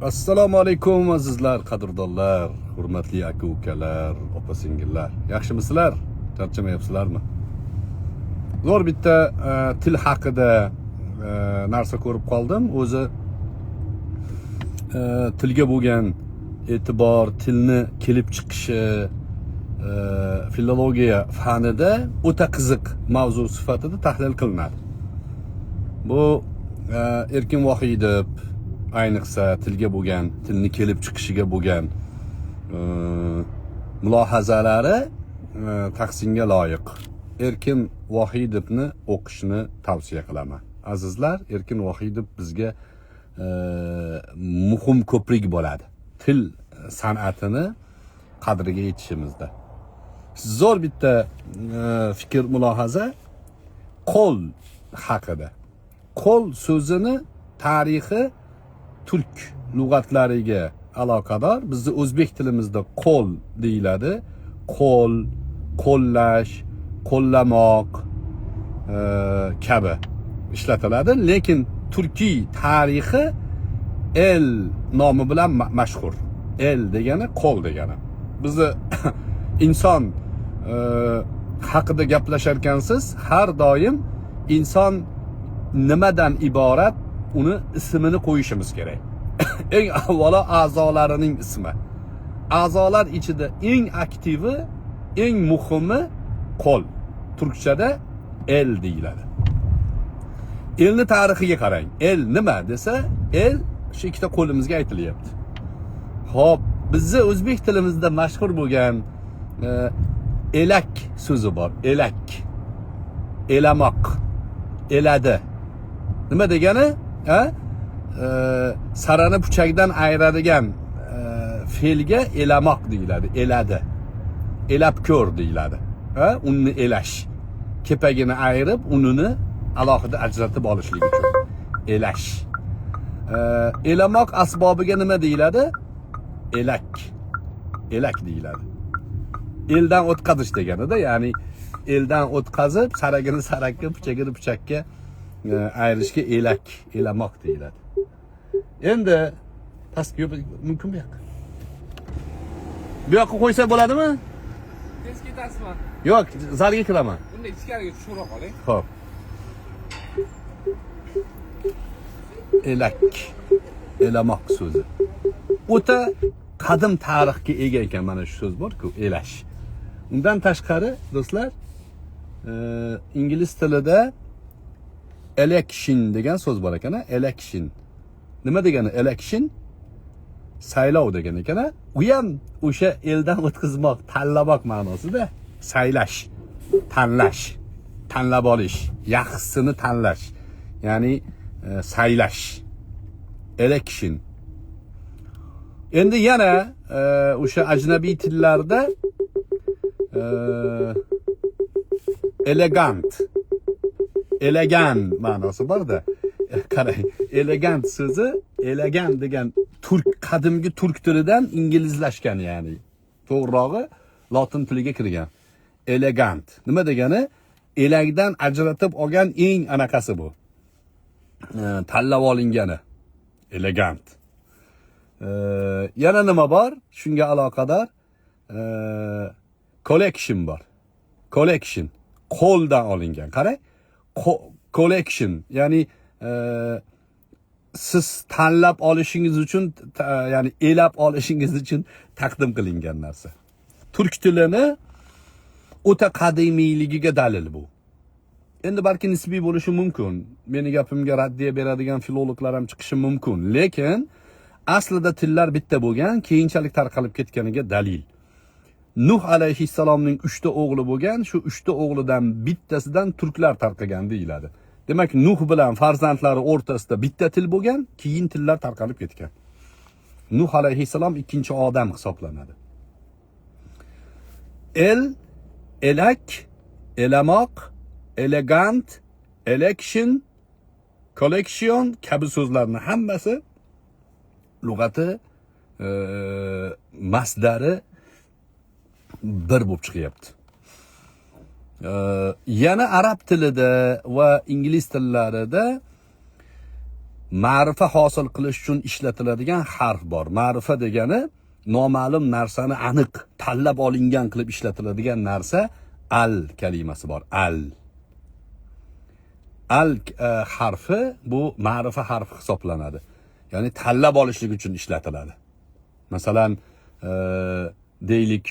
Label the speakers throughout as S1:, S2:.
S1: Assalomu alaykum azizlar, qadrdonlar, hurmatli aka-ukalar, opa-singillar. Yaxshimisizlar? Charchamayapsizlarmi? Zo'r bitta til haqida narsa ko'rib qoldim. O'zi tilga bo'lgan e'tibor, tilni kelib chiqishi filologiya fanida o'ta qiziq mavzu sifatida tahlil qilinadi. Bu Erkin Vohidov ayniqsa tilga bo'lgan, tilni kelib chiqishiga bo'lgan mulohazalari tahsinga loyiq. Erkin Vohidovni o'qishni tavsiya qilaman. Azizlar, Erkin Vohidov bizga muhim ko'prik bo'ladi. Til san'atini qadriga yetishimizda. Zo'r bitta fikr mulohaza qo'l haqida. Qo'l so'zini tarixi turk lug'atlariga aloqador. Bizda o'zbek tilimizda qo'l deyiladi. Qo'l, qo'llash, qo'llamoq kabi ishlatiladi, lekin turkiy tarixi el nomi bilan mashhur. El degani qo'l degani. Bizni inson haqida gaplashar ekansiz, har doim inson nimadan iborat uni ismini qo'yishimiz kerak. Eng avvalo a'zolarining ismi. A'zolar ichida eng aktivi, eng muhimi qo'l. Turkchada el deyiladi. Elni tarixiga qarang. El nima desa, el shu ikkita qo'limizga aytilyapti. Xo'p, bizning o'zbek tilimizda mashhur bo'lgan elak so'zi bor. Elak. Elamoq. Eladi. Nima degani? Sarani puchakdan ayiradigan fe'lga elamoq deyiladi. Eladi. Elab ko'r deyiladi. Unni elash. Kepagini ayirib, unini alohida ajratib olishlik uchun. Elash. Elamoq asbobiga nima deyiladi? Elak. Elak deyiladi. Eldan o'tqazish deganida, ya'ni eldan o'tqazib, saragini sarakka, puchagini puchakka ayirishga elak, elamoq deyiladi. Endi pastga mumkin bu yoqqa. Bu yoqqa qo'ysa bo'ladimi?
S2: Tez ketasizmi?
S1: Yo'q, zalga kiraman.
S2: Unda ichkariga tushibroq qoling.
S1: Xo'p. Elak, elamoq so'zi. O'ta qadim tarixga ega ekan mana shu so'z bor-ku, elash. Undan tashqari, do'stlar, ingliz tilida election degan so'z bor ekan, election. Nima degani election? Saylov degan ekan. U ham o'sha eldan o'tkazmoq, tanlamoq ma'nosida. Saylash, tanlash, tanlab olish, yaxshisini tanlash. Ya'ni saylash. Election. Endi yana o'sha ajnabiy tillarda elegant, elegant ma'nosi bor-da. Qarang, elegant so'zi, elegant degan turk, qadimgi turk tilidan inglizlashgan, ya'ni to'g'rirog'i lotin tiliga kirgan. Elegant. Nima degani? Elakdan ajratib olgan eng anaqasi bu. Tanlab olingani. Elegant. Yana nima bor? Shunga aloqador collection bor. Collection. Qo'ldan olingan. Qarang. Collection, ya'ni siz tanlab olishingiz uchun, ya'ni elab olishingiz uchun taqdim qilingan narsa. Turk tilini o'ta qadimiyligiga dalil bu. Endi balki nisbiy bo'lishi mumkin. Meni gapimga raddiya beradigan filologlar ham chiqishi mumkin, lekin aslida tillar bitta bo'lgan, keyinchalik tarqalib ketganiga dalil. Nuh alayhissalomning 3 ta o'g'li bo'lgan, shu 3 ta o'g'lidan bittasidan turklar tarqagan deyiladi. Demak, Nuh bilan farzandlari o'rtasida bitta til bo'lgan, keyin tillar tarqalib ketgan. Nuh alayhissalom ikkinchi odam hisoblanadi. El, elak, elamoq, elegant, election, collection kabi so'zlarning hammasi lug'ati masdari bir bo'lib chiqyapti. Yana arab tilida va ingliz tillarida ma'rifa hosil qilish uchun ishlatiladigan harf bor. Ma'rifa degani noma'lum narsani aniq tanlab olingan qilib ishlatiladigan narsa al kalimasi bor. Al harfi bu ma'rifa harfi hisoblanadi. Ya'ni tanlab olishlik uchun ishlatiladi. Masalan, deylik,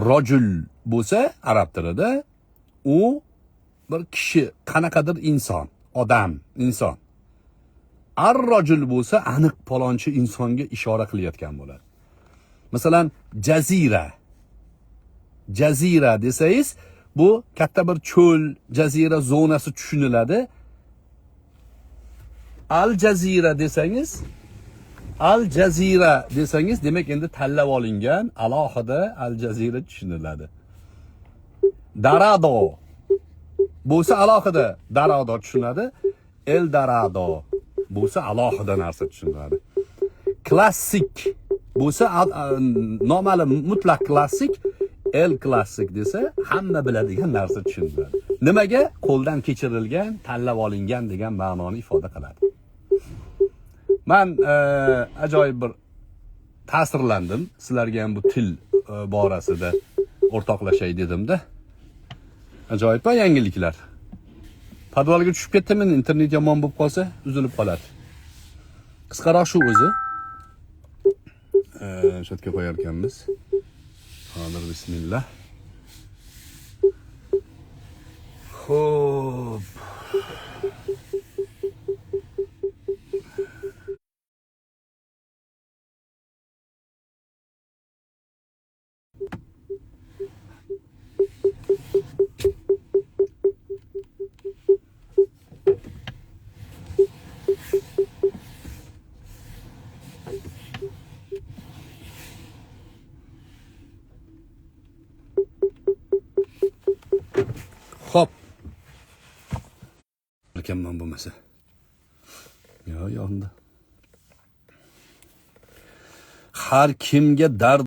S1: rojul bo'lsa arab tilida u bir kishi, qanaqadir inson, odam, inson. Ar-rojul bo'lsa aniq palonchi insonga ishora qilayotgan bo'ladi. Masalan, jazira desangiz, bu katta bir cho'l, jazira zonasi tushuniladi. Al-Jazira desangiz, demak endi tanlab olingan alohida Al-Jazira tushuniladi. Darado bo'lsa alohida darado tushunadi. El Dorado bo'lsa alohida narsa tushuniladi. Klassik bo'lsa noma'lum mutlaq klassik, el klassik desa hamma biladigan narsa tushuniladi. Nimaga? Qo'ldan kechirilgan, tanlab olingan degan ma'noni ifoda qiladi. Men ajoyib bir ta'sirlandim. Sizlarga ham bu til borasida o'rtoqlashay dedim-da. Ajoyib yangiliklar. Podvalga tushib ketdim, internet yomon bo'lib qolsa, uzilib qoladi. Qisqaroq shu o'zi. Shu yerga qo'yar ekanmiz. Hozir bismillah. Xo'p. Hop. Ekanman bo'lmasa. Yo, yonda. Har kimga dard